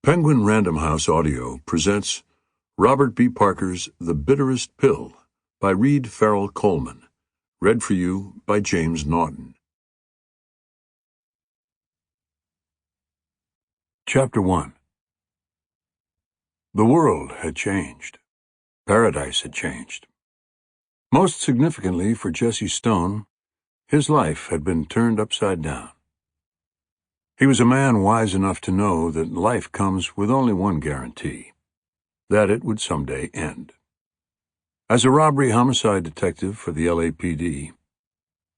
Penguin Random House Audio presents Robert B. Parker's The Bitterest Pill by Farrel Coleman, read for you by James Naughton. Chapter 1. The world had changed. Paradise had changed. Most significantly for Jesse Stone, his life had been turned upside down. He was a man wise enough to know that life comes with only one guarantee, that it would someday end. As a robbery-homicide detective for the LAPD,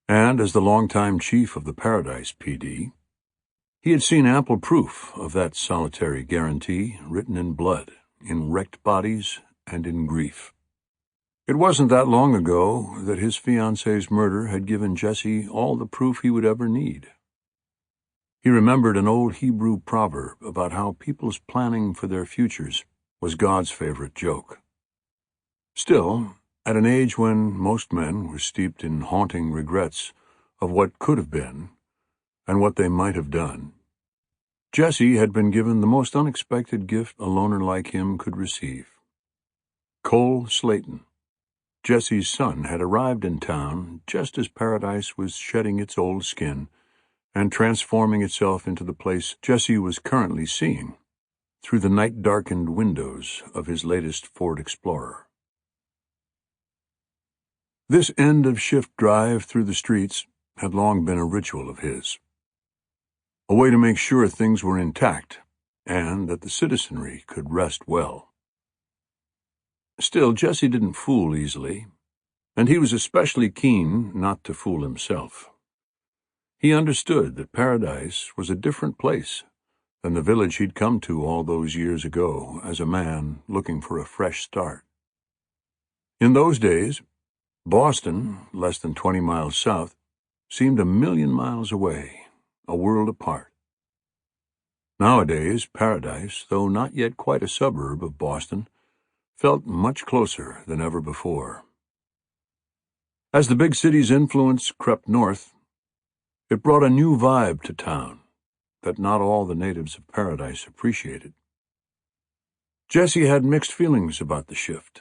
and as the longtime chief of the Paradise PD, he had seen ample proof of that solitary guarantee written in blood, in wrecked bodies, and in grief. It wasn't that long ago that his fiancée's murder had given Jesse all the proof he would ever need. He remembered an old Hebrew proverb about how people's planning for their futures was God's favorite joke. Still, at an age when most men were steeped in haunting regrets of what could have been and what they might have done, Jesse had been given the most unexpected gift a loner like him could receive. Cole Slayton, Jesse's son, had arrived in town just as Paradise was shedding its old skin and transforming itself into the place Jesse was currently seeing through the night-darkened windows of his latest Ford Explorer. This end-of-shift drive through the streets had long been a ritual of his, a way to make sure things were intact and that the citizenry could rest well. Still, Jesse didn't fool easily, and he was especially keen not to fool himself. He understood that Paradise was a different place than the village he'd come to all those years ago as a man looking for a fresh start. In those days, Boston, less than 20 miles south, seemed a million miles away, a world apart. Nowadays, Paradise, though not yet quite a suburb of Boston, felt much closer than ever before. As the big city's influence crept north, it brought a new vibe to town that not all the natives of Paradise appreciated. Jesse had mixed feelings about the shift.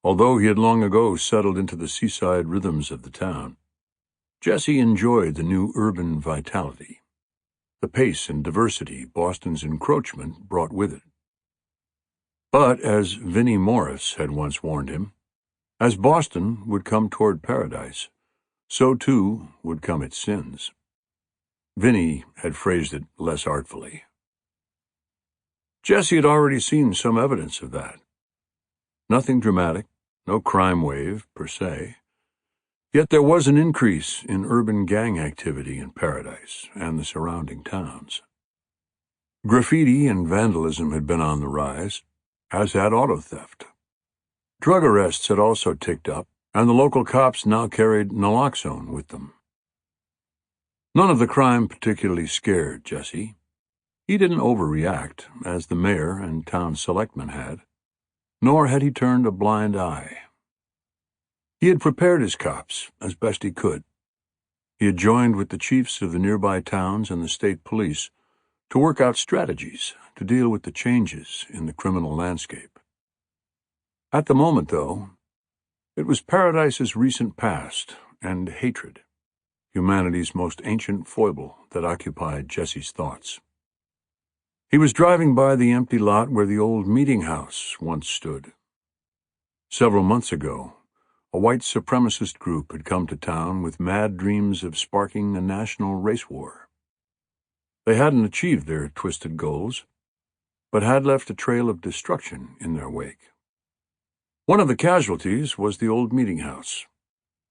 Although he had long ago settled into the seaside rhythms of the town, Jesse enjoyed the new urban vitality, the pace and diversity Boston's encroachment brought with it. But, as Vinnie Morris had once warned him, as Boston would come toward Paradise, so too would come its sins. Vinnie had phrased it less artfully. Jesse had already seen some evidence of that. Nothing dramatic, no crime wave, per se. Yet there was an increase in urban gang activity in Paradise and the surrounding towns. Graffiti and vandalism had been on the rise, as had auto theft. Drug arrests had also ticked up, and the local cops now carried naloxone with them. None of the crime particularly scared Jesse. He didn't overreact, as the mayor and town selectmen had, nor had he turned a blind eye. He had prepared his cops as best he could. He had joined with the chiefs of the nearby towns and the state police to work out strategies to deal with the changes in the criminal landscape. At the moment, though, it was Paradise's recent past and hatred, humanity's most ancient foible, that occupied Jesse's thoughts. He was driving by the empty lot where the old meeting house once stood. Several months ago, a white supremacist group had come to town with mad dreams of sparking a national race war. They hadn't achieved their twisted goals, but had left a trail of destruction in their wake. One of the casualties was the old meeting house,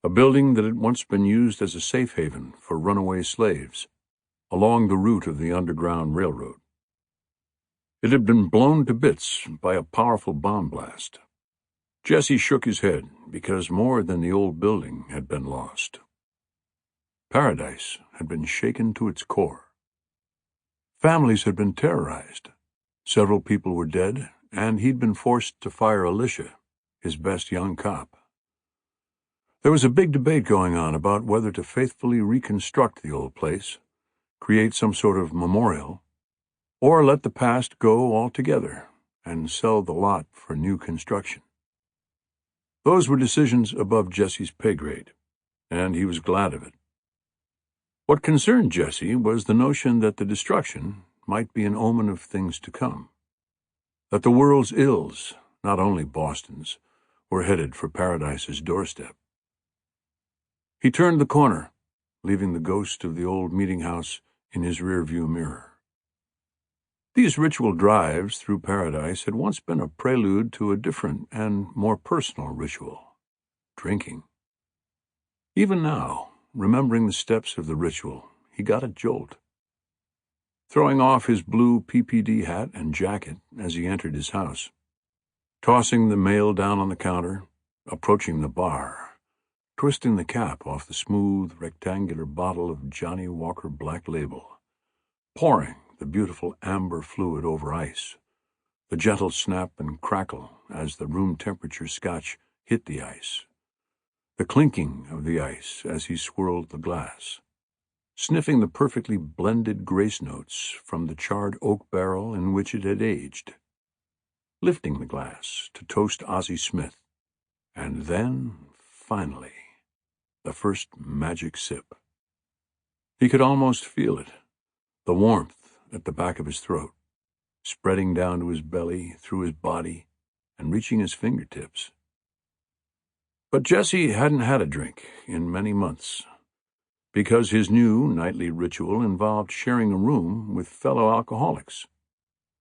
a building that had once been used as a safe haven for runaway slaves along the route of the Underground Railroad. It had been blown to bits by a powerful bomb blast. Jesse shook his head because more than the old building had been lost. Paradise had been shaken to its core. Families had been terrorized. Several people were dead, and he'd been forced to fire Alicia, his best young cop. There was a big debate going on about whether to faithfully reconstruct the old place, create some sort of memorial, or let the past go altogether and sell the lot for new construction. Those were decisions above Jesse's pay grade, and he was glad of it. What concerned Jesse was the notion that the destruction might be an omen of things to come, that the world's ills, not only Boston's, were headed for Paradise's doorstep. He turned the corner, leaving the ghost of the old meeting house in his rearview mirror. These ritual drives through Paradise had once been a prelude to a different and more personal ritual: drinking. Even now, remembering the steps of the ritual, he got a jolt. Throwing off his blue PPD hat and jacket as he entered his house, tossing the mail down on the counter, approaching the bar, twisting the cap off the smooth, rectangular bottle of Johnny Walker Black Label, pouring the beautiful amber fluid over ice, the gentle snap and crackle as the room-temperature scotch hit the ice, the clinking of the ice as he swirled the glass, sniffing the perfectly blended grace notes from the charred oak barrel in which it had aged, lifting the glass to toast Ozzie Smith, and then, finally, the first magic sip. He could almost feel it, the warmth at the back of his throat, spreading down to his belly, through his body, and reaching his fingertips. But Jesse hadn't had a drink in many months, because his new nightly ritual involved sharing a room with fellow alcoholics,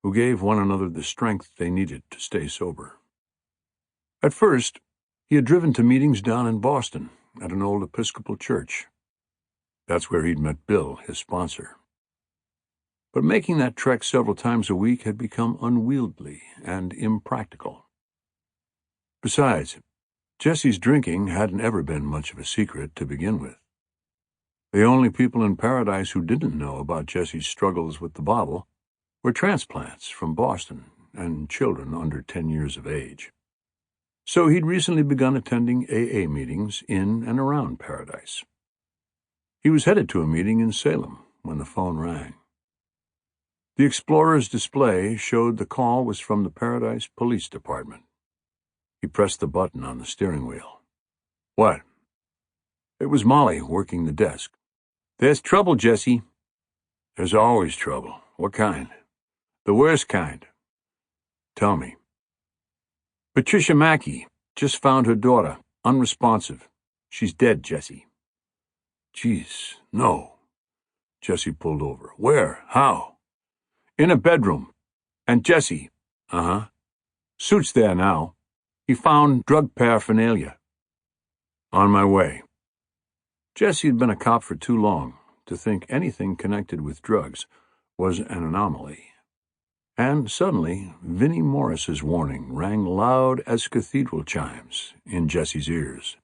who gave one another the strength they needed to stay sober. At first, he had driven to meetings down in Boston at an old Episcopal church. That's where he'd met Bill, his sponsor. But making that trek several times a week had become unwieldy and impractical. Besides, Jesse's drinking hadn't ever been much of a secret to begin with. The only people in Paradise who didn't know about Jesse's struggles with the bottle were transplants from Boston and children under 10 years of age. So he'd recently begun attending AA meetings in and around Paradise. He was headed to a meeting in Salem when the phone rang. The Explorer's display showed the call was from the Paradise Police Department. He pressed the button on the steering wheel. What? It was Molly working the desk. There's trouble, Jesse. There's always trouble. What kind? The worst kind. Tell me. Patricia Mackey just found her daughter, unresponsive. She's dead, Jesse. Jeez, no. Jesse pulled over. Where? How? In a bedroom. And Jesse. Uh-huh. Suit's there now. He found drug paraphernalia. On my way. Jesse had been a cop for too long to think anything connected with drugs was an anomaly. And suddenly, Vinnie Morris's warning rang loud as cathedral chimes in Jesse's ears.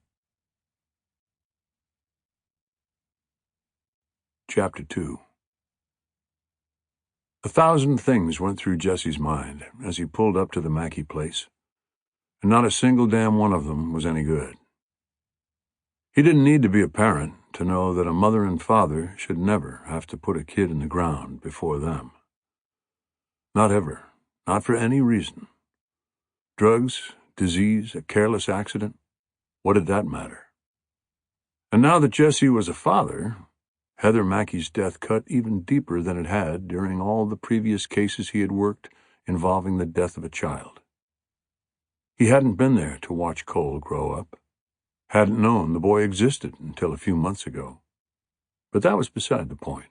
Chapter 2. 1,000 things went through Jesse's mind as he pulled up to the Mackey place, and not a single damn one of them was any good. He didn't need to be a parent to know that a mother and father should never have to put a kid in the ground before them. Not ever. Not for any reason. Drugs, disease, a careless accident, what did that matter? And now that Jesse was a father, Heather Mackey's death cut even deeper than it had during all the previous cases he had worked involving the death of a child. He hadn't been there to watch Cole grow up, hadn't known the boy existed until a few months ago. But that was beside the point.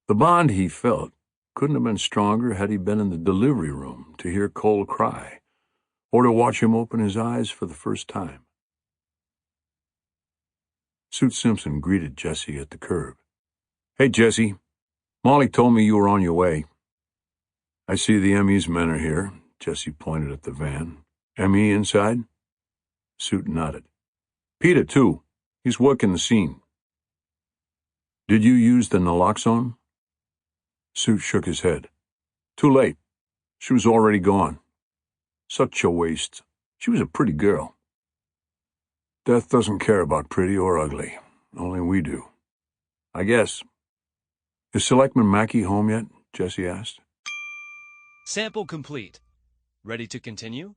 The bond he felt couldn't have been stronger had he been in the delivery room to hear Cole cry, or to watch him open his eyes for the first time. Suit Simpson greeted Jesse at the curb. Hey, Jesse. Molly told me you were on your way. I see the ME's men are here. Jesse pointed at the van. ME inside? Suit nodded. Peter, too. He's working the scene. Did you use the naloxone? Suit shook his head. Too late. She was already gone. Such a waste. She was a pretty girl. Death doesn't care about pretty or ugly. Only we do. I guess. Is Selectman Mackey home yet? Jesse asked. Sample complete. Ready to continue?